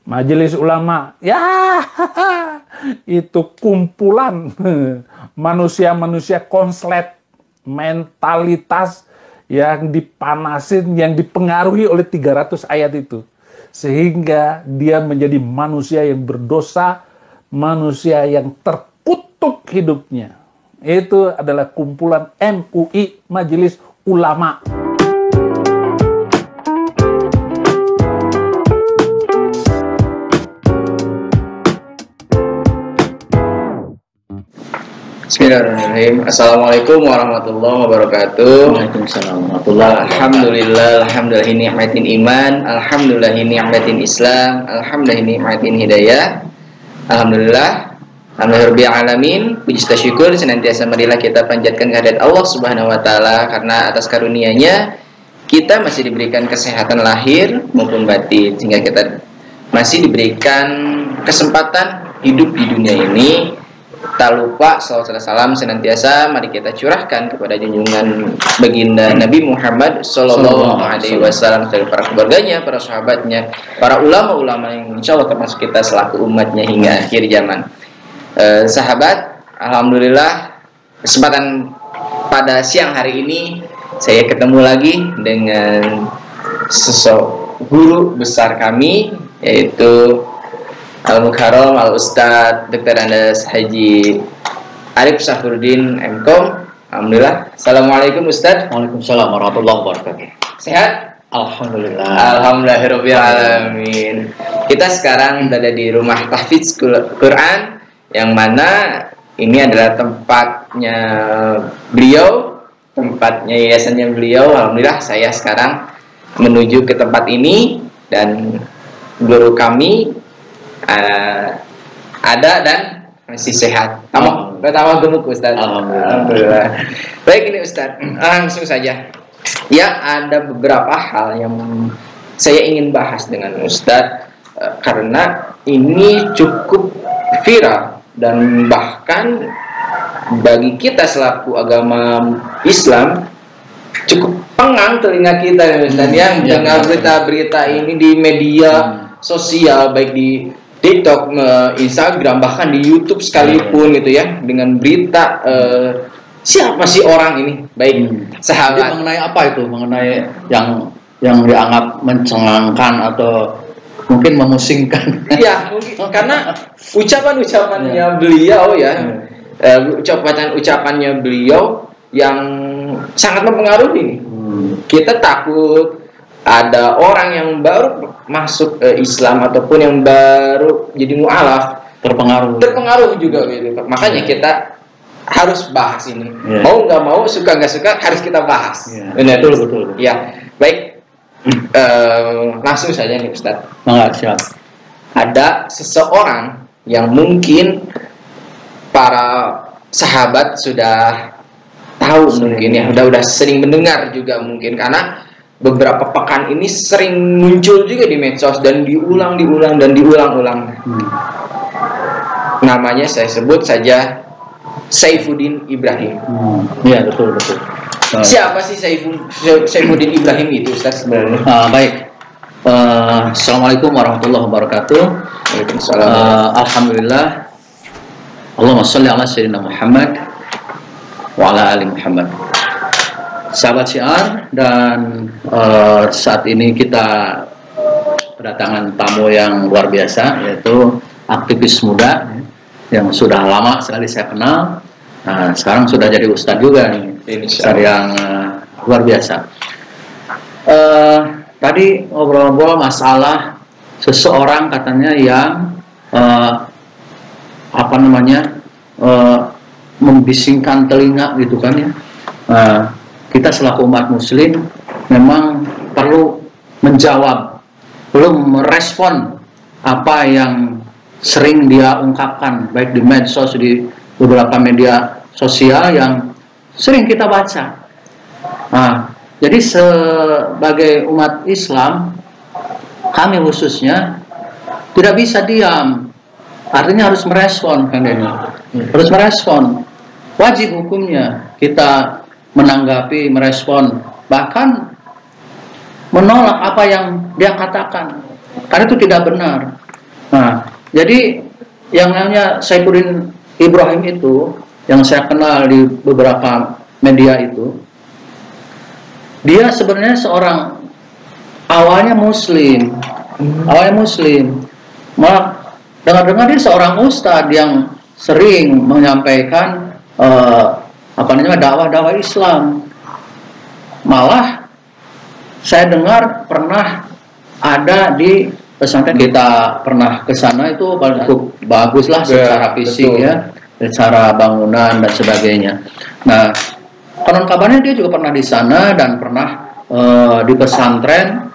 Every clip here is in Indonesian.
Majelis ulama, ya itu kumpulan manusia-manusia konslet, mentalitas yang dipanasin, yang dipengaruhi oleh 300 ayat itu. Sehingga dia menjadi manusia yang berdosa, manusia yang terkutuk hidupnya. Itu adalah kumpulan MUI, Majelis Ulama. Bismillahirrahmanirrahim. Assalamualaikum warahmatullahi wabarakatuh. Waalaikumsalam warahmatullahi wabarakatuh. Alhamdulillah ni'matin iman, alhamdulillah ni'matin Islam, alhamdulillah ni'matin hidayah. Alhamdulillah alamin. Puji syukur senantiasa marilah kita panjatkan kehadirat Allah Subhanahu wa taala, karena atas karunia-Nya kita masih diberikan kesehatan lahir maupun batin, sehingga kita masih diberikan kesempatan hidup di dunia ini. Tak lupa salawat salam senantiasa mari kita curahkan kepada junjungan baginda Nabi Muhammad Sallallahu Alaihi Wasallam, para keluarganya, para sahabatnya, para ulama-ulama yang insya Allah termasuk kita selaku umatnya hingga akhir zaman. Sahabat, alhamdulillah kesempatan pada siang hari ini saya ketemu lagi dengan sosok guru besar kami, yaitu Al-Mukarram Al-Ustadz Dr. Andes Haji Arif Safruddin MKom. Alhamdulillah. Assalamualaikum Ustadz. Waalaikumsalam warahmatullahi wabarakatuh. Sehat? Alhamdulillah. Alhamdulillahirrahmanirrahim. Kita sekarang berada di rumah tahfidz Quran, yang mana ini adalah tempatnya beliau, tempatnya yayasannya beliau. Alhamdulillah saya sekarang menuju ke tempat ini, dan guru kami ada dan masih sehat. Pertama gemuk Ustaz. Alhamdulillah. Baik, ini Ustaz, langsung saja. Ya, ada beberapa hal yang saya ingin bahas dengan Ustaz, karena ini cukup viral dan bahkan bagi kita selaku agama Islam cukup pengang telinga kita, Ustaz, yang dengar berita-berita ini di media sosial, baik di TikTok, Instagram, bahkan di YouTube sekalipun gitu ya, dengan berita siapa sih orang ini? Baik, sahabat. Jadi mengenai apa itu? Mengenai yang dianggap mencengangkan atau mungkin memusingkan? Iya, mungkin karena ucapan-ucapannya beliau ya, ucapannya beliau yang sangat mempengaruhi. Kita takut ada orang yang baru masuk Islam ataupun yang baru jadi mu'alaf terpengaruh juga gitu. Makanya kita harus bahas ini. Mau nggak mau, suka nggak suka, harus kita bahas. Betul. Ya, baik. Langsung saja nih Ustaz. Siap. Ada seseorang yang mungkin para sahabat sudah tahu, mungkin ya udah sering mendengar juga mungkin, karena beberapa pekan ini sering muncul juga di medsos dan diulang. Namanya saya sebut saja Saifuddin Ibrahim. Iya, betul. Siapa sih Saifuddin Ibrahim itu, Ustaz, sebenarnya? Baik. Assalamualaikum warahmatullahi wabarakatuh. Waalaikumsalam. Alhamdulillah. Allahumma sholli ala sayyidina Muhammad wa ala ali Muhammad. Sahabat Syiar, dan saat ini kita kedatangan tamu yang luar biasa, yaitu aktivis muda yang sudah lama sekali saya kenal. Sekarang sudah jadi ustadz juga nih, yang luar biasa. Tadi ngobrol-ngobrol masalah seseorang katanya yang membisingkan telinga gitu kan ya. Kita selaku umat muslim memang perlu menjawab, perlu merespon apa yang sering dia ungkapkan, baik di medsos, di beberapa media sosial yang sering kita baca. Jadi sebagai umat Islam, kami khususnya tidak bisa diam, artinya harus merespon kan ini. Harus merespon, wajib hukumnya kita menanggapi, merespon, bahkan menolak apa yang dia katakan, karena itu tidak benar. Jadi yang namanya Saifuddin Ibrahim itu, yang saya kenal di beberapa media itu, dia sebenarnya seorang awalnya Muslim, malah dengar-dengar dia seorang ustadz yang sering menyampaikan dakwah-dakwah Islam. Malah saya dengar pernah ada di pesantren, kita pernah ke sana, itu cukup bagus lah secara fisik ya, secara bangunan dan sebagainya. Nah, konon kabarnya dia juga pernah di sana dan pernah di pesantren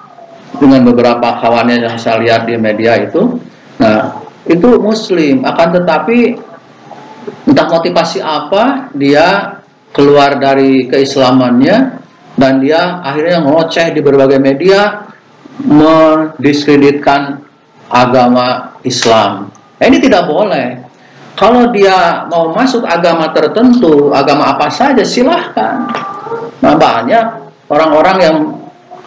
dengan beberapa kawannya yang saya lihat di media itu. Nah, itu Muslim, akan tetapi entah motivasi apa dia keluar dari keislamannya dan dia akhirnya ngoceh di berbagai media, mendiskreditkan agama Islam. Nah, ini tidak boleh. Kalau dia mau masuk agama tertentu, agama apa saja, silahkan. Nah, banyak orang-orang yang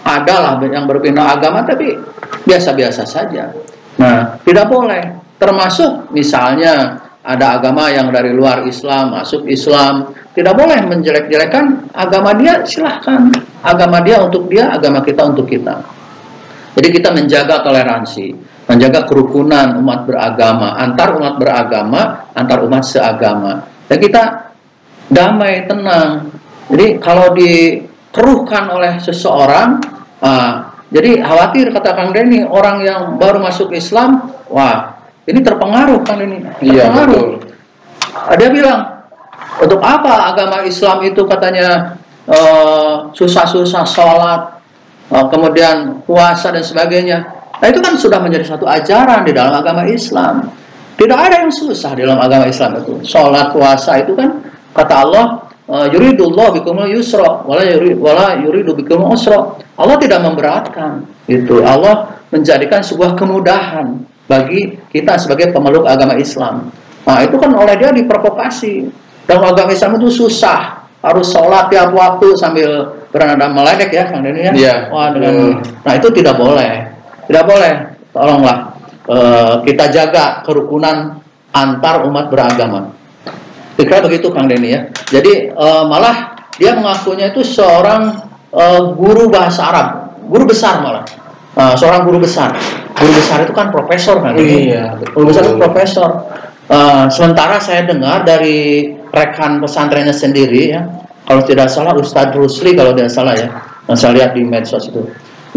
adalah yang berpindah agama tapi biasa-biasa saja. Nah, tidak boleh. Termasuk misalnya ada agama yang dari luar Islam masuk Islam, tidak boleh menjelek-jelekan agama dia, silahkan. Agama dia untuk dia, agama kita untuk kita. Jadi kita menjaga toleransi, menjaga kerukunan umat beragama, antar umat beragama, antar umat seagama. Dan kita damai, tenang. Jadi kalau dikeruhkan oleh seseorang, jadi khawatir, kata Kang Denny, orang yang baru masuk Islam, wah ini terpengaruh Kang Denny. Iya, betul. Dia bilang, untuk apa agama Islam itu katanya susah-susah sholat, kemudian puasa dan sebagainya. Nah, itu kan sudah menjadi satu ajaran di dalam agama Islam. Tidak ada yang susah di dalam agama Islam itu. Sholat, puasa itu kan kata Allah, yuridullah bikumul yusra wala yuridu bikumul usra. Allah tidak memberatkan. Itu Allah menjadikan sebuah kemudahan bagi kita sebagai pemeluk agama Islam. Nah, itu kan oleh dia diprovokasi. Dalam agama Islam itu susah, harus sholat tiap waktu sambil bernada meledek ya, Kang Denny ya. Iya. Wah, nah itu tidak boleh, tidak boleh. Tolonglah kita jaga kerukunan antar umat beragama. Kira begitu Kang Denny ya. Jadi malah dia mengakunya itu seorang guru bahasa Arab, guru besar malah. Seorang guru besar. Guru besar itu kan profesor kan? Iya, Guru besar itu profesor. Sementara saya dengar dari rekan pesantrennya sendiri ya, kalau tidak salah Ustadz Rusli kalau tidak salah ya, yang saya lihat di medsos itu.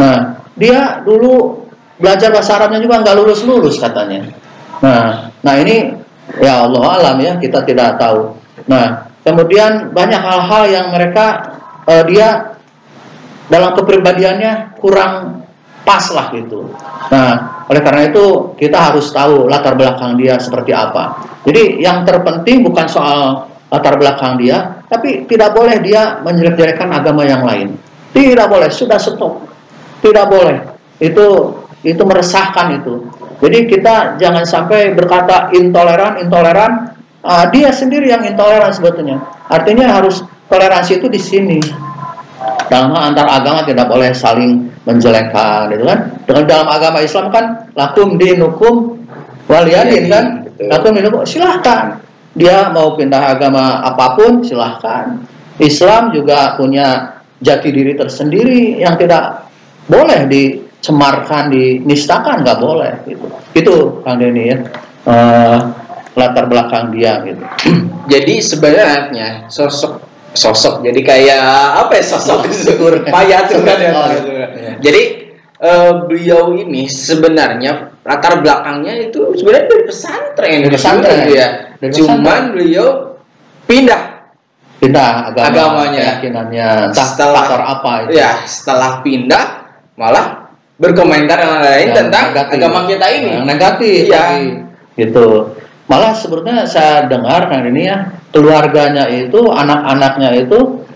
Nah, dia dulu belajar bahasa Arabnya juga nggak lulus katanya. Nah ini ya Allah alam ya, kita tidak tahu. Nah, kemudian banyak hal-hal yang mereka dia dalam kepribadiannya kurang pas lah gitu. Nah, oleh karena itu kita harus tahu latar belakang dia seperti apa. Jadi yang terpenting bukan soal latar belakang dia, tapi tidak boleh dia menjelek-jelekan agama yang lain. Tidak boleh, sudah stop. Tidak boleh. Itu meresahkan itu. Jadi kita jangan sampai berkata intoleran. Dia sendiri yang intoleran sebetulnya. Artinya harus toleransi itu di sini. Dalam antar agama tidak boleh saling menjelekkan, gitu kan? Dengan dalam agama Islam kan lakum dinukum waliyadin kan? Lakum dinukum, silahkan. Dia mau pindah agama apapun silahkan. Islam juga punya jati diri tersendiri yang tidak boleh dicemarkan, dinistakan, nggak boleh. Gitu. Itu Kang Denny ya. Latar belakang dia gitu. Jadi sebenarnya sosok jadi kayak apa ya, sosok payah tuh kan ya. Jadi beliau ini sebenarnya latar belakangnya itu sebenarnya dari pesantren gitu ya. Cuman beliau pindah agamanya, keyakinannya, setelah apa itu. Ya, setelah pindah malah berkomentar yang lain tentang negatif. Agama kita ini yang negatif ya. Gitu. Malah sebenarnya saya dengar Kang ini ya, keluarganya itu, anak-anaknya itu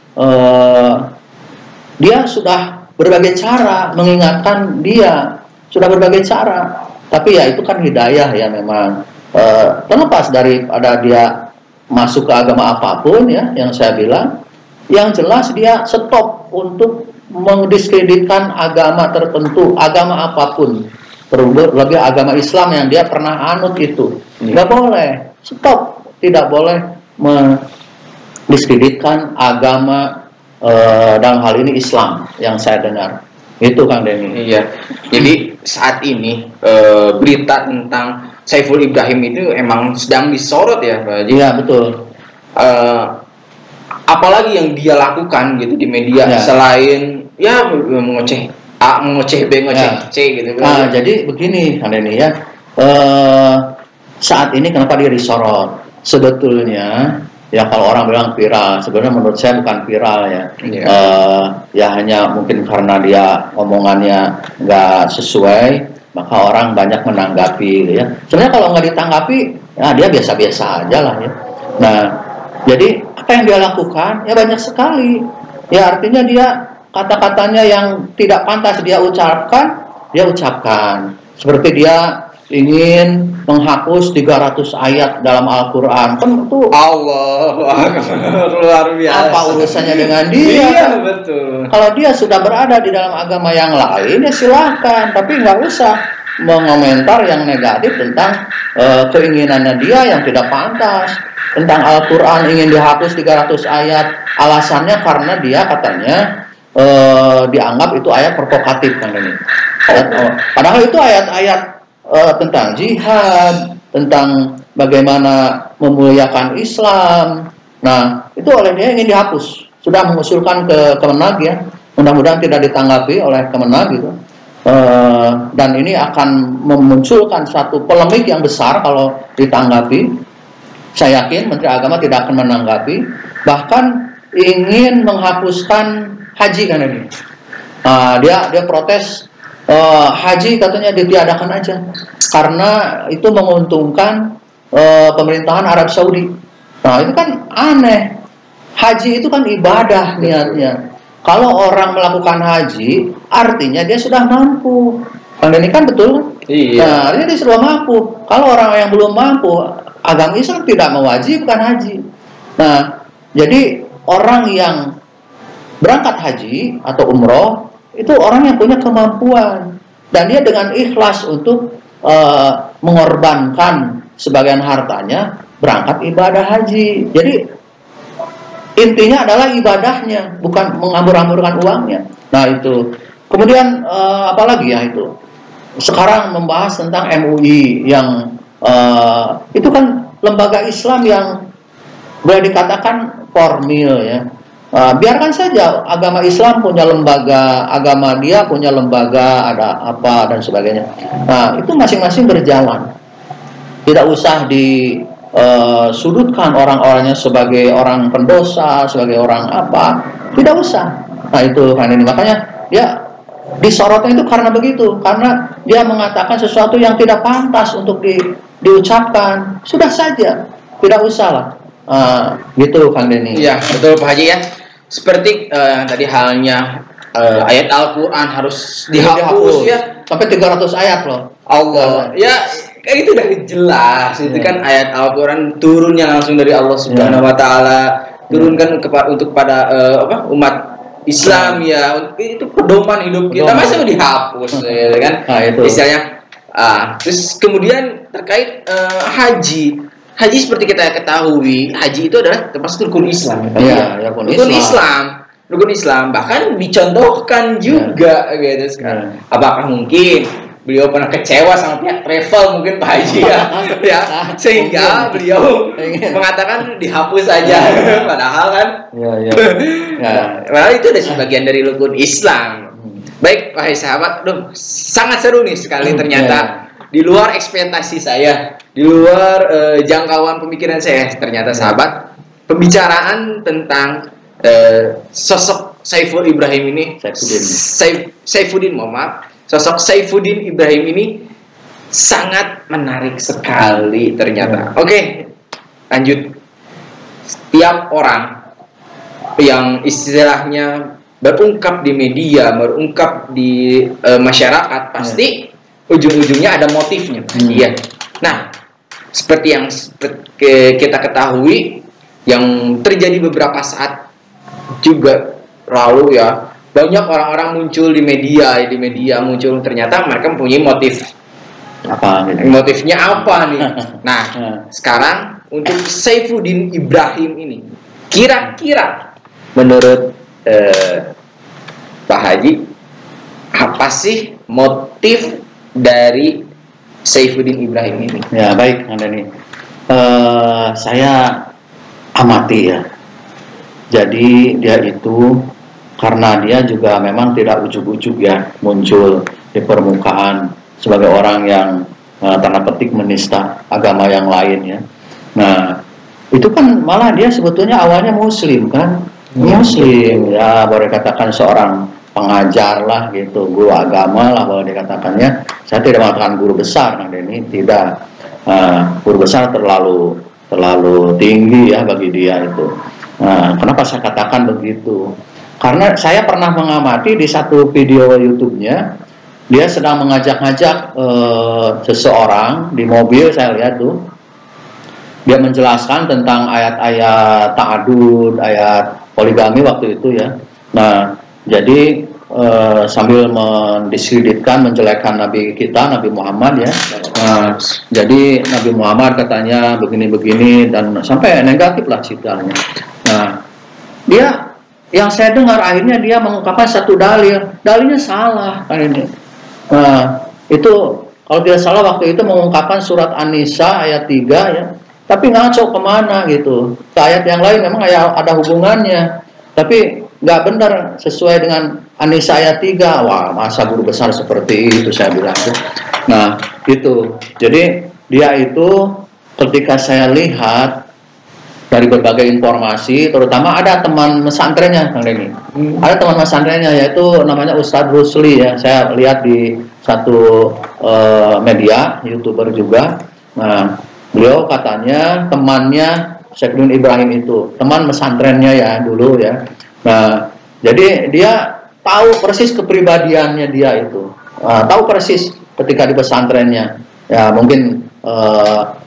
dia sudah berbagai cara mengingatkan dia, sudah berbagai cara. Tapi ya itu kan hidayah ya memang. Terlepas daripada dia masuk ke agama apapun ya, yang saya bilang, yang jelas dia stop untuk mendiskreditkan agama tertentu, agama apapun. terlebih agama Islam yang dia pernah anut itu. Nggak boleh, stop, tidak boleh mendiskreditkan agama dalam hal ini Islam yang saya dengar. Itu Kang Denny. Iya. Jadi saat ini berita tentang Saiful Ibrahim itu emang sedang disorot ya, Pak Haji. Iya, betul. Apalagi yang dia lakukan gitu di media selain ya mengoceh A, mengoceh B, mengoceh C gitu. Nah, jadi begini Kang Denny ya. Saat ini kenapa dia disorot? Sebetulnya ya kalau orang bilang viral, sebenarnya menurut saya bukan viral ya. Ya hanya mungkin karena dia omongannya nggak sesuai, maka orang banyak menanggapi ya. Sebenarnya kalau nggak ditanggapi, ya dia biasa-biasa aja lah ya. Nah, jadi apa yang dia lakukan ya banyak sekali. Ya artinya dia kata-katanya yang tidak pantas dia ucapkan. Seperti dia ingin menghapus 300 ayat dalam Al-Quran. Kan itu Allah luar biasa. apa urusannya dengan dia? Iya, betul. Kalau dia sudah berada di dalam agama yang lain ya silahkan, tapi nggak usah mengomentar yang negatif tentang keinginannya dia yang tidak pantas. Tentang Al-Quran ingin dihapus 300 ayat, alasannya karena dia katanya dianggap itu ayat provokatif kan ini. Padahal itu ayat-ayat tentang jihad, tentang bagaimana memuliakan Islam. Nah, itu oleh dia ingin dihapus. Sudah mengusulkan ke Kemenag ya. Mudah-mudahan tidak ditanggapi oleh Kemenag gitu. Dan ini akan memunculkan satu polemik yang besar kalau ditanggapi. Saya yakin Menteri Agama tidak akan menanggapi. Bahkan ingin menghapuskan haji kan ini. Dia protes haji katanya ditiadakan aja karena itu menguntungkan pemerintahan Arab Saudi. Nah itu kan aneh. Haji itu kan ibadah niatnya. Kalau orang melakukan haji artinya dia sudah mampu. Kang Denny kan betul? Iya. Nah artinya dia sudah mampu. Kalau orang yang belum mampu, agama Islam tidak mewajibkan haji. Nah jadi orang yang berangkat haji atau umroh itu orang yang punya kemampuan dan dia dengan ikhlas untuk mengorbankan sebagian hartanya berangkat ibadah haji. Jadi intinya adalah ibadahnya, bukan menghambur-hamburkan uangnya. Nah itu. Kemudian apalagi ya itu. Sekarang membahas tentang MUI yang itu kan lembaga Islam yang boleh dikatakan formil ya. Biarkan saja agama Islam punya lembaga, agama dia punya lembaga, ada apa dan sebagainya. Nah, itu masing-masing berjalan. Tidak usah disudutkan orang-orangnya sebagai orang pendosa, sebagai orang apa. Tidak usah. Nah, itu kan ini makanya dia disorotnya itu karena begitu, karena dia mengatakan sesuatu yang tidak pantas untuk diucapkan. Sudah saja, tidak usah lah. Gitu Kang Denny. Iya, betul Pak Haji ya. Seperti tadi halnya ayat Al-Quran harus dihapus ya. Sampai 300 ayat loh. Allah. Ya, kayak itu udah jelas. Itu kan ayat Al-Quran turunnya langsung dari Allah Subhanahu wa taala. Turunkan untuk pada umat Islam ya. Itu pedoman hidup kita. Masa mau dihapus ya kan? Nah, itu. Istilahnya terus kemudian terkait haji. Haji seperti kita ketahui, haji itu adalah termasuk rukun Islam. Iya, ya, rukun Islam. Bahkan dicontohkan juga gitu sekarang. Apakah mungkin beliau pernah kecewa sama pihak travel mungkin Pak Haji ya, sehingga beliau mengatakan dihapus saja, padahal kan? Padahal itu ada sebagian dari rukun Islam. Baik, wahai sahabat, sangat seru nih sekali ternyata. Di luar ekspektasi saya, di luar jangkauan pemikiran saya, ternyata sahabat, pembicaraan tentang sosok Saiful Ibrahim ini, Saifuddin, mohon maaf, sosok Saifuddin Ibrahim ini sangat menarik sekali ternyata. Oke, lanjut. Setiap orang yang istilahnya berungkap di media, berungkap di masyarakat, pasti ujung-ujungnya ada motifnya. Iya. Nah, seperti yang kita ketahui yang terjadi beberapa saat juga lalu ya, banyak orang-orang muncul di media muncul, ternyata mereka mempunyai motif. Apa gitu? Motifnya apa nih? Nah, sekarang untuk Saifuddin Ibrahim ini, kira-kira menurut Pak Haji, apa sih motif dari Saifuddin Ibrahim ini? Ya baik, Kang Denny. Saya amati ya. Jadi dia itu karena dia juga memang tidak ujuk-ujuk ya muncul di permukaan sebagai orang yang tanda petik menista agama yang lain ya. Nah itu kan malah dia sebetulnya awalnya Muslim kan, Muslim ya, boleh katakan seorang pengajar lah gitu, guru agama lah boleh dikatakannya. Saya tidak mengatakan guru besar, Kang Denny, tidak. Guru besar terlalu tinggi ya bagi dia itu. Kenapa saya katakan begitu? Karena saya pernah mengamati di satu video YouTube-nya, dia sedang mengajak-ngajak seseorang di mobil, saya lihat tuh, dia menjelaskan tentang ayat-ayat ta'adud, ayat poligami waktu itu ya. Nah, jadi sambil mendiskreditkan, menjelekkan Nabi kita, Nabi Muhammad ya. Jadi Nabi Muhammad katanya begini-begini dan sampai negatif lah ceritanya. Nah, dia yang saya dengar akhirnya dia mengungkapkan satu dalilnya salah kan ini. Nah, itu kalau tidak salah waktu itu mengungkapkan surat An-Nisa ayat 3 ya. Tapi ngaco kemana gitu. Ke ayat yang lain memang ada hubungannya. Tapi nggak benar sesuai dengan An-Nisa ayat 3. Wah, masa guru besar seperti itu, saya bilang. Nah, itu. Jadi dia itu ketika saya lihat dari berbagai informasi, terutama ada teman pesantrennya, Kang Denny. Ada teman pesantrennya yaitu namanya Ustadz Rusli ya. Saya lihat di satu media, YouTuber juga. Nah, beliau katanya temannya Saifuddin Ibrahim itu, teman pesantrennya ya dulu ya. Nah, jadi dia tahu persis kepribadiannya dia itu. Tahu persis ketika di pesantrennya. Ya, mungkin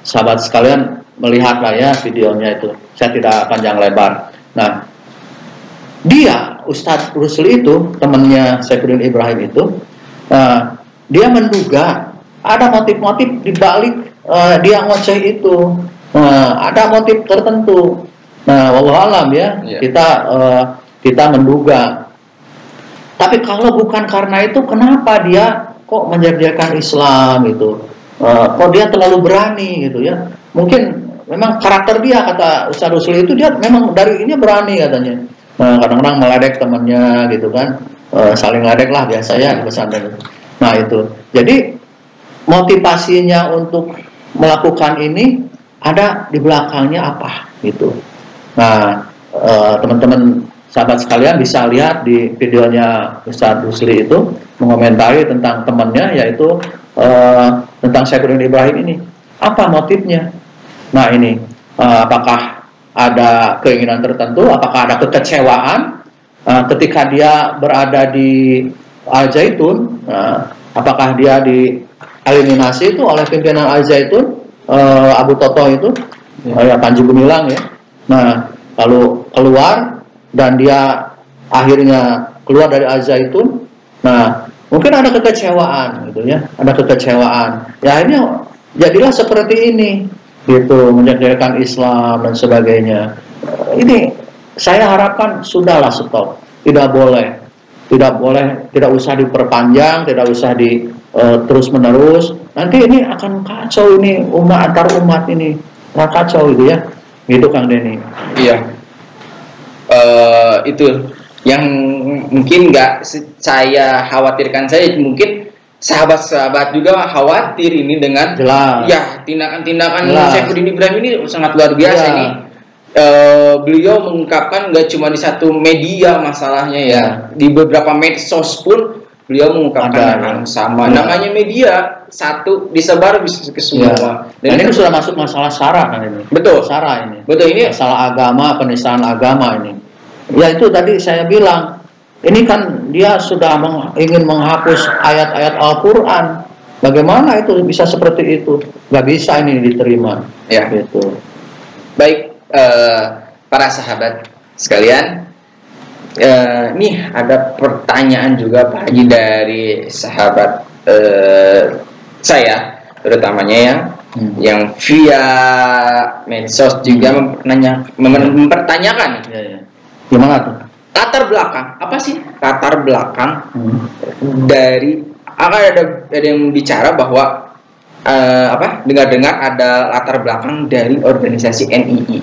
sahabat sekalian melihatlah ya videonya itu. Saya tidak panjang lebar. Nah, dia Ustadz Rusli itu temannya Saifuddin Ibrahim itu, dia menduga ada motif-motif di balik dia ngoceh itu. Ada motif tertentu. Nah, wallahu alam ya, kita menduga. Tapi kalau bukan karena itu, kenapa dia kok menjadikan Islam itu? Kok dia terlalu berani gitu ya? Mungkin memang karakter dia, kata Ustaz Rusli itu, dia memang dari ini berani katanya. Kadang-kadang meledek temannya gitu kan, saling ledek lah biasa ya di pesantren. Nah itu, jadi motivasinya untuk melakukan ini ada di belakangnya apa gitu. Nah teman-teman sahabat sekalian bisa lihat di videonya Ustaz Rusli itu mengomentari tentang temannya, yaitu tentang Saifuddin Ibrahim ini. Apa motifnya? Nah ini, apakah ada keinginan tertentu, apakah ada kekecewaan ketika dia berada di Al-Zaitun, apakah dia dieliminasi itu oleh pimpinan Al-Zaitun, Abu Toto itu, Panji Gumilang ya. Nah, lalu keluar dan dia akhirnya keluar dari Al-Zaitun. Nah, mungkin ada kekecewaan gitu ya, ada kekecewaan. Ya akhirnya jadilah seperti ini. Gitu, menjadikan Islam dan sebagainya. Ini saya harapkan sudahlah stop. Tidak boleh, tidak usah diperpanjang, tidak usah di terus menerus. Nanti ini akan kacau ini antar umat ini, kacau gitu ya. Gitu Kang Denny. Iya. Itu yang mungkin nggak saya khawatirkan, saya mungkin sahabat-sahabat juga khawatir ini dengan ya tindakan-tindakan Saifuddin Ibrahim ini sangat luar biasa ini. Beliau mengungkapkan nggak cuma di satu media masalahnya ya, di beberapa medsos pun beliau mengungkapkan yang sama. Namanya media satu disebar bisa ke semua. Dan ini sudah masuk masalah SARA kan ini. Betul. SARA ini. Betul, ini masalah agama, penistaan agama ini. Ya itu tadi saya bilang. Ini kan dia sudah ingin menghapus ayat-ayat Al-Quran. Bagaimana itu bisa seperti itu? Gak bisa ini diterima. Ya. Gitu. Baik, para sahabat sekalian, nih ada pertanyaan juga Pak Haji dari sahabat saya, terutamanya ya, yang via medsos juga mempertanyakan. Gimana tuh? Latar belakang, apa sih latar belakang dari, akan ada yang bicara bahwa dengar-dengar ada latar belakang dari organisasi NII.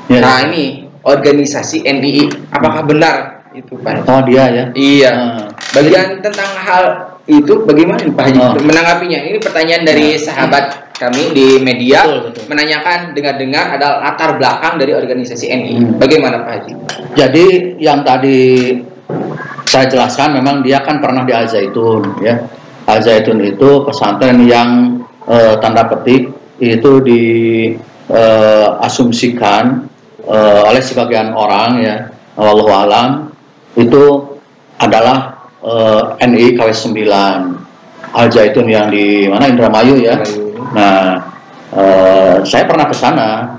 Nah ini organisasi NII, apakah benar itu Pak? Oh dia ya? Iya. Bagian tentang hal itu bagaimana Pak Haji menanggapinya? Ini pertanyaan dari sahabat kami di media, betul. Menanyakan dengar-dengar ada latar belakang dari organisasi NII. Bagaimana Pak Haji? Jadi yang tadi saya jelaskan, memang dia kan pernah di Al Zaitun ya. Al Zaitun itu pesantren yang tanda petik itu diasumsikan oleh sebagian orang ya, wallahu alam, itu adalah NII KW 9 Al Zaitun yang di mana, Indramayu ya. Nah, saya pernah ke sana,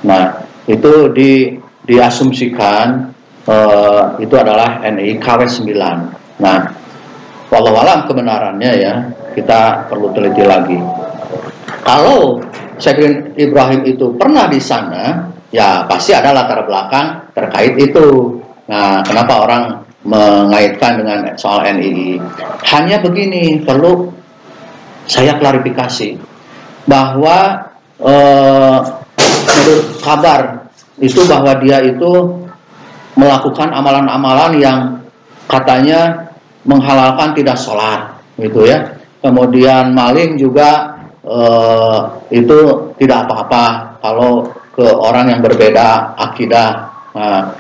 Nah, itu diasumsikan itu adalah NII KW 9. Nah, wallahu alam kebenarannya ya, kita perlu teliti lagi. Kalau Syekh Ibrahim itu pernah di sana, ya pasti ada latar belakang terkait itu. Nah, kenapa orang mengaitkan dengan soal NII? Hanya begini, perlu saya klarifikasi bahwa menurut kabar itu bahwa dia itu melakukan amalan-amalan yang katanya menghalalkan tidak sholat, gitu ya. Kemudian maling juga itu tidak apa-apa kalau ke orang yang berbeda akidah. Nah,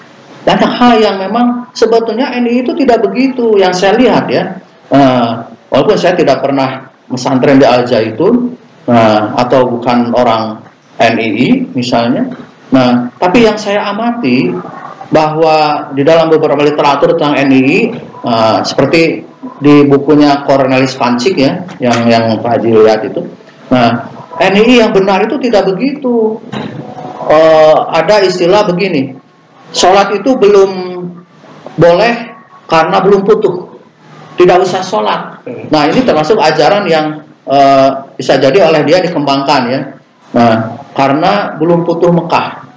banyak hal yang memang sebetulnya NII itu tidak begitu yang saya lihat ya. Walaupun saya tidak pernah pesantren di Al Zaitun, atau bukan orang NII misalnya. Nah, tapi yang saya amati bahwa di dalam beberapa literatur tentang NII, seperti di bukunya Cornelis Pancik ya, yang Pak Haji lihat itu. Nah, NII yang benar itu tidak begitu. Ada istilah begini, sholat itu belum boleh karena belum putuh, tidak usah sholat. Nah, ini termasuk ajaran yang bisa jadi oleh dia dikembangkan ya. Nah, karena belum putuh Mekah.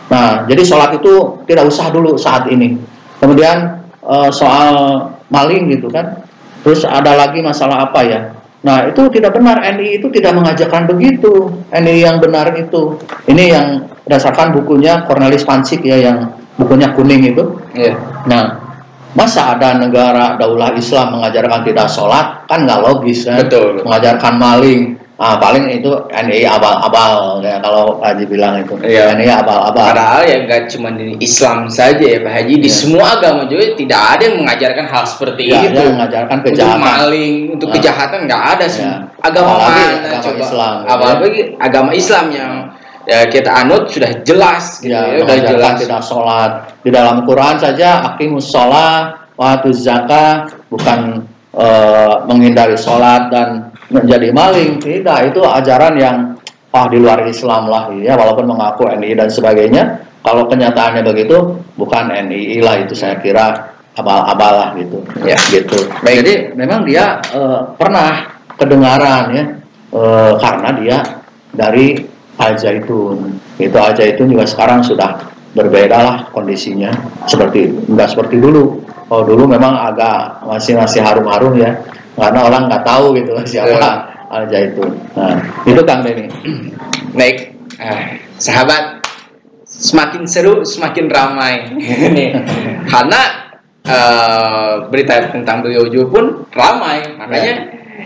Nah, jadi sholat itu tidak usah dulu saat ini. Kemudian soal maling gitu kan. Terus ada lagi masalah apa ya? Nah, itu tidak benar. NII itu tidak mengajarkan begitu. NII yang benar itu. Ini yang berdasarkan bukunya Cornelis Pancik ya, yang bukunya kuning itu. Yeah. Nah, masa ada negara daulah Islam mengajarkan tidak sholat? Kan nggak logis kan? Betul. Mengajarkan maling. Paling itu NII abal-abal ya, kalau Pak Haji bilang itu. Iya. NII abal-abal. Padahal ya nggak cuma di Islam saja ya Pak Haji, di semua agama juga tidak ada yang mengajarkan hal seperti itu. Yang mengajarkan kejahatan. Untuk maling, untuk kejahatan nggak ada sih. Agama mana coba? Islam, apalagi agama Islam yang ya kita anut sudah jelas gitu ya, sudah jelas tidak sholat. Di dalam Quran saja aqimus sholat wa atuz zakah, bukan menghindari sholat dan menjadi maling. Tidak, itu ajaran yang di luar Islam lah ya, walaupun mengaku NII dan sebagainya. Kalau kenyataannya begitu, bukan NII lah, itu saya kira abal-abal lah gitu ya, gitu. Baik. Jadi memang dia pernah kedengaran ya, karena dia dari Al Zaitun. Itu Al Zaitun juga sekarang sudah berbeda lah kondisinya, nggak seperti dulu. Oh, dulu memang agak masih harum-harum ya, karena orang nggak tahu gitu siapa Al Zaitun. Nah, itu Kang Denny. Baik, sahabat, semakin seru semakin ramai. Karena berita tentang beliau juga pun ramai. Makanya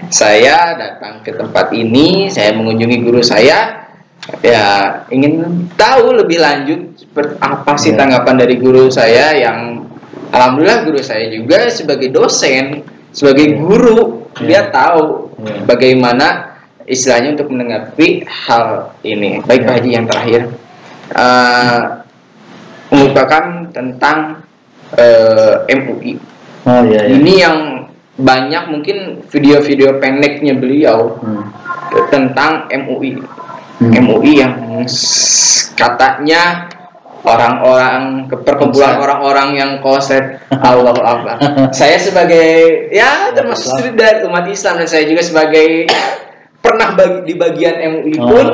saya datang ke tempat ini, saya mengunjungi guru saya, ya ingin tahu lebih lanjut seperti apa sih tanggapan dari guru saya yang alhamdulillah guru saya juga sebagai dosen, sebagai guru, dia tahu bagaimana istilahnya untuk menanggapi hal ini. Baik Pak Haji, yang terakhir merupakan tentang MUI. Ini yang banyak mungkin video-video pendeknya beliau tentang MUI. MUI yang katanya orang-orang perkumpulan orang-orang yang konslet. Allahu Akbar. Saya sebagai termasuk dari umat Islam, dan saya juga sebagai pernah di bagian MUI pun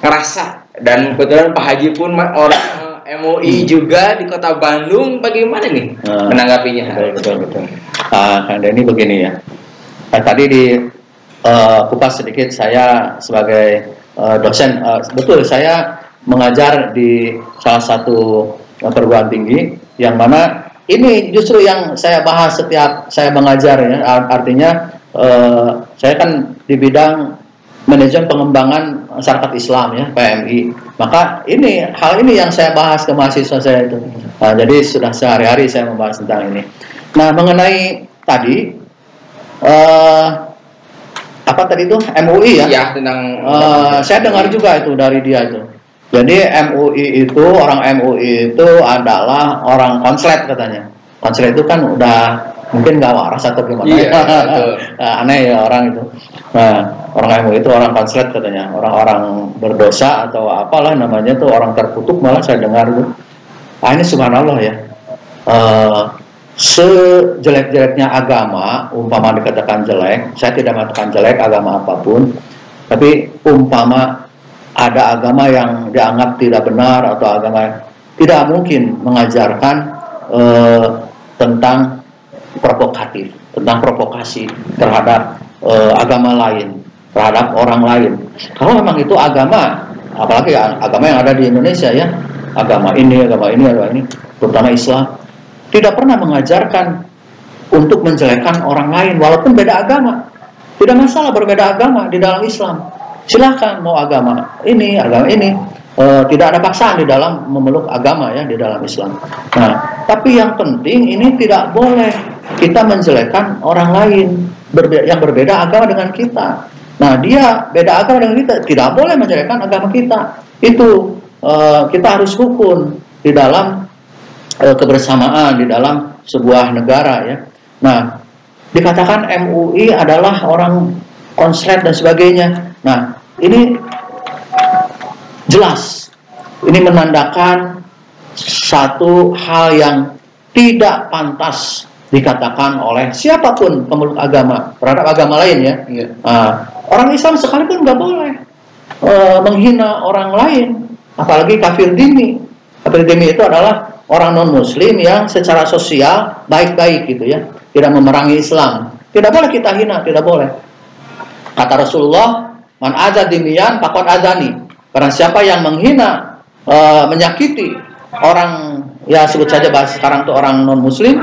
ngerasa, dan kebetulan Pak Haji pun orang MUI juga di Kota Bandung. Bagaimana nih menanggapinya? Betul. Kang Denny begini ya. Tadi di kupas sedikit, saya sebagai dosen, betul saya mengajar di salah satu perguruan tinggi, yang mana ini justru yang saya bahas setiap saya mengajar ya. Artinya saya kan di bidang manajemen pengembangan masyarakat Islam ya, PMI. Maka hal ini yang saya bahas ke mahasiswa saya itu. Jadi sudah sehari-hari saya membahas tentang ini. Nah, mengenai tadi apa tadi itu MUI ya? Ya, tentang saya dengar juga itu dari dia itu. Jadi orang MUI itu adalah orang konslet katanya. Konslet itu kan udah mungkin nggak waras atau gimana? Iya, aneh ya orang itu. Nah, orang MUI itu orang konslet katanya, orang-orang berdosa atau apalah namanya tuh, orang terkutuk malah saya dengar tuh. Ini subhanallah ya. Sejelek-jeleknya agama, umpama dikatakan jelek, saya tidak mengatakan jelek agama apapun, tapi umpama ada agama yang dianggap tidak benar atau agama tidak mungkin mengajarkan tentang provokatif, tentang provokasi terhadap agama lain, terhadap orang lain. Kalau memang itu agama, apalagi agama yang ada di Indonesia ya, agama ini, terutama Islam, tidak pernah mengajarkan untuk menjelekkan orang lain walaupun beda agama. Tidak masalah berbeda agama di dalam Islam. Silahkan mau agama ini, tidak ada paksaan di dalam memeluk agama ya di dalam Islam. Nah, tapi yang penting ini tidak boleh kita menjelekkan orang lain yang berbeda agama dengan kita. Nah, dia beda agama dengan kita, tidak boleh menjelekkan agama kita. Itu kita harus rukun di dalam kebersamaan di dalam sebuah negara ya. Nah, dikatakan MUI adalah orang konslet dan sebagainya. Nah, ini jelas, ini menandakan satu hal yang tidak pantas dikatakan oleh siapapun pemeluk agama terhadap agama lain ya. Orang Islam sekalipun nggak boleh menghina orang lain, apalagi kafir dhimmi. Kafir dhimmi itu adalah orang non-muslim yang secara sosial baik-baik gitu ya, tidak memerangi Islam. Tidak boleh kita hina, tidak boleh. Kata Rasulullah, man azza dhimmiyan faqad azani. Karena siapa yang menghina, menyakiti orang, ya sebut saja bahasa sekarang itu orang non-muslim,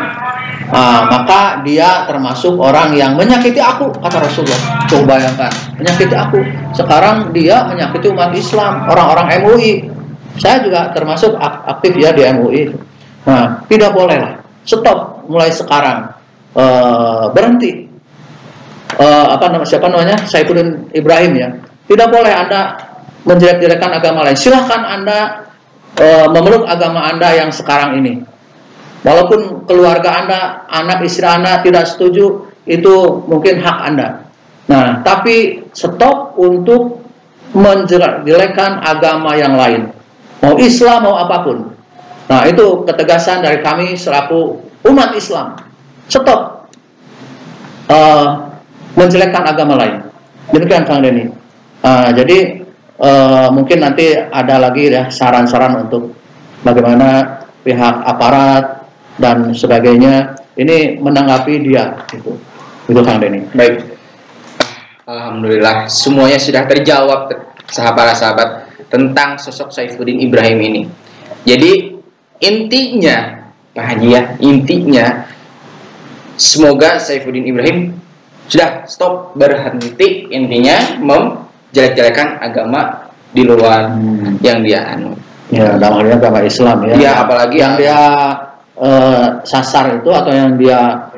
maka dia termasuk orang yang menyakiti aku, kata Rasulullah. Coba bayangkan, menyakiti aku. Sekarang dia menyakiti umat Islam, orang-orang MUI. Saya juga termasuk aktif ya di MUI. Nah, tidak boleh lah. Stop mulai sekarang. Berhenti. Siapa namanya? Saifuddin Ibrahim ya. Tidak boleh Anda menjelek-jelekan agama lain. Silahkan Anda memeluk agama Anda yang sekarang ini. Walaupun keluarga Anda, anak istri Anda tidak setuju, itu mungkin hak Anda. Nah, tapi stop untuk menjelek-jelekan agama yang lain. Mau Islam, mau apapun. Nah, itu ketegasan dari kami selaku umat Islam. Stop menjelekkan agama lain. Demikian Kang Denny. Jadi mungkin nanti ada lagi ya saran-saran untuk bagaimana pihak aparat dan sebagainya ini menanggapi dia. Itu Kang Denny. Baik. Alhamdulillah semuanya sudah terjawab sahabat-sahabat tentang sosok Saifuddin Ibrahim ini. Jadi intinya Pak Haji ya, intinya semoga Saifuddin Ibrahim sudah stop, berhenti intinya menjelek-jelekan agama di luar yang dia anu. Ya, dalam hal ini agama Islam ya. Ya, apalagi yang dia sasar itu atau yang dia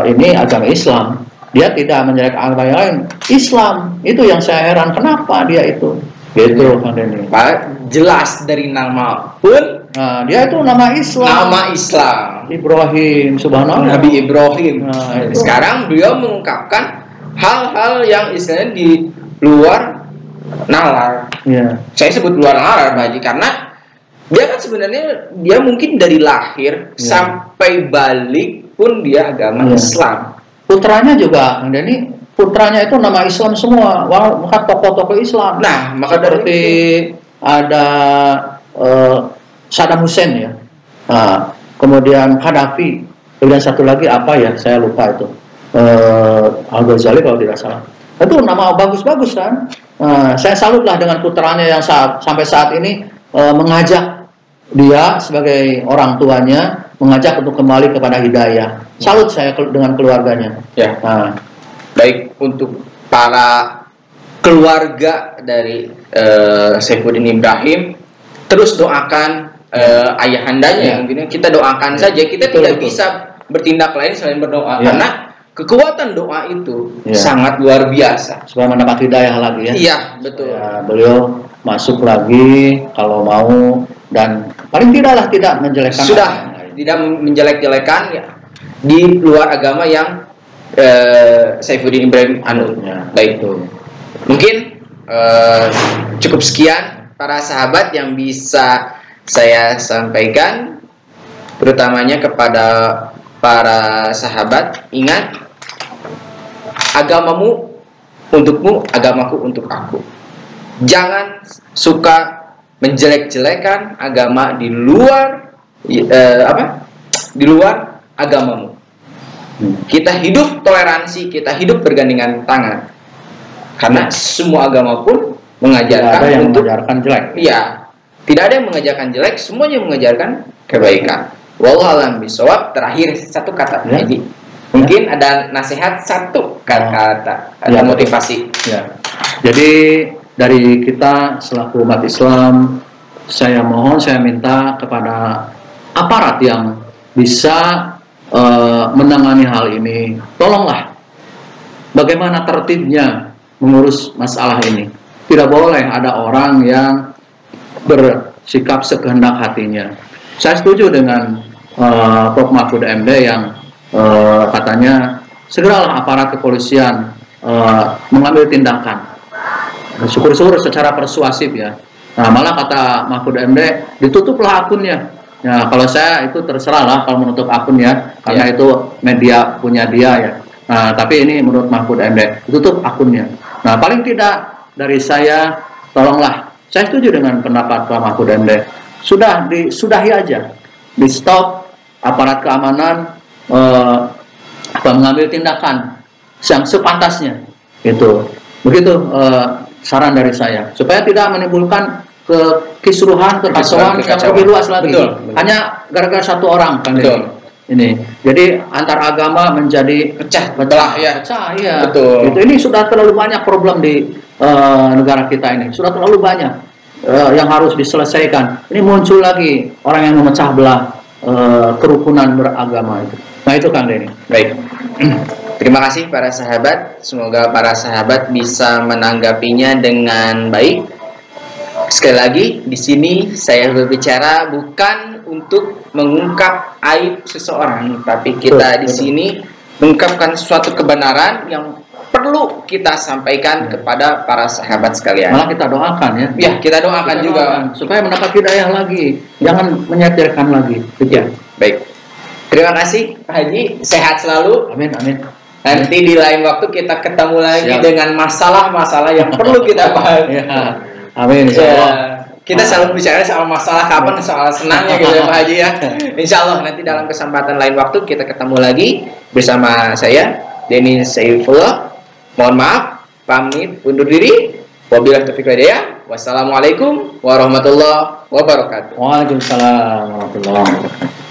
ini agama Islam. Dia tidak menjelek agama yang lain. Islam itu yang saya heran, kenapa dia itu? Gitu Kang Denny. Pak, jelas dari nama pun. Nah, dia itu nama Islam. Nama Islam. Ibrahim, subhanallah. Nabi Ibrahim. Nah, sekarang beliau mengungkapkan hal-hal yang istilahnya di luar nalar. Ya. Saya sebut luar nalar, Pak Haji, karena Dia kan sebenarnya dia mungkin dari lahir sampai balik pun dia agama Islam. Putranya juga, jadi putranya itu nama Islam semua, maka tokoh-tokoh Islam. Nah, maka seperti ada Saddam Hussein ya, kemudian Gaddafi, kemudian satu lagi apa ya, saya lupa itu, Al-Ghazali kalau tidak salah. Itu nama bagus-bagus kan. Saya salutlah dengan putranya yang sampai saat ini mengajak dia sebagai orang tuanya, mengajak untuk kembali kepada hidayah. Salut saya dengan keluarganya. Ya. Baik untuk para keluarga dari Saifuddin Ibrahim, terus doakan ayahandanya. Mungkin kita doakan saja. Kita tidak bisa bertindak lain selain berdoa, karena kekuatan doa itu sangat luar biasa. Supaya mendapat hidayah lagi ya. Iya, betul. Beliau masuk lagi kalau mau, dan paling tidaklah tidak menjelekkan. Sudah tidak menjelek-jelekan ya di luar agama yang Saifuddin Ibrahim anut. Baik itu. Mungkin cukup sekian para sahabat yang bisa saya sampaikan, terutamanya kepada para sahabat. Ingat, agamamu untukmu, agamaku untuk aku. Jangan suka menjelek-jelekan agama di luar di luar agamamu. Kita hidup toleransi, kita hidup bergandengan tangan. Karena semua agama pun mengajarkan tidak ada yang untuk mengajarkan jelek. Iya, tidak ada yang mengajarkan jelek, semuanya mengajarkan kebaikan. Wallahu a'lam bishawab. Terakhir satu kata Haji. Mungkin ada nasihat satu kata atau motivasi. Ya. Jadi dari kita selaku umat Islam, saya mohon, saya minta kepada aparat yang bisa menangani hal ini, tolonglah bagaimana tertibnya mengurus masalah ini. Tidak boleh ada orang yang bersikap sekehendak hatinya. Saya setuju dengan Prof. Mahfud MD yang katanya segeralah aparat kepolisian mengambil tindakan. Syukur-syukur secara persuasif ya. Nah, malah kata Mahfud MD, ditutuplah akunnya. Nah, kalau saya itu terserah lah kalau menutup akunnya, karena itu media punya dia ya. Nah, tapi ini menurut Mahfud MD, ditutup akunnya. Nah, paling tidak dari saya, tolonglah. Saya setuju dengan pendapat Pak Mahfud MD. Disudahi aja, di stop aparat keamanan mengambil tindakan yang sepantasnya. Itu begitu. Saran dari saya, supaya tidak menimbulkan kekisruhan, kekacauan yang lebih luas lagi. Betul. Hanya gara-gara satu orang kan. Ini. Jadi antar agama menjadi pecah belah ya. Pecah ya. Betul. Ini sudah terlalu banyak problem di negara kita ini. Sudah terlalu banyak yang harus diselesaikan. Ini muncul lagi orang yang memecah belah kerukunan beragama itu. Nah, itu Kang Denny. Baik. Terima kasih para sahabat. Semoga para sahabat bisa menanggapinya dengan baik. Sekali lagi, di sini saya berbicara bukan untuk mengungkap aib seseorang, tapi kita di sini mengungkapkan suatu kebenaran yang perlu kita sampaikan kepada para sahabat sekalian. Malah kita doakan ya. Ya, kita doakan juga supaya mendapat hidayah lagi. Jangan menyetirkan lagi. Ya, baik. Terima kasih Pak Haji. Sehat selalu. Amin, amin. Nanti di lain waktu kita ketemu lagi dengan masalah-masalah yang perlu kita bahas. Ya. Amin. Kita selalu bicara soal masalah kapan, soal senangnya gitu ya Pak Haji ya. Insya Allah nanti dalam kesempatan lain waktu kita ketemu lagi bersama saya Denny Saifullah. Mohon maaf, pamit undur diri. Wabillahi taufiq wal hidayah. Wassalamualaikum warahmatullahi wabarakatuh. Waalaikumsalam warahmatullahi wabarakatuh.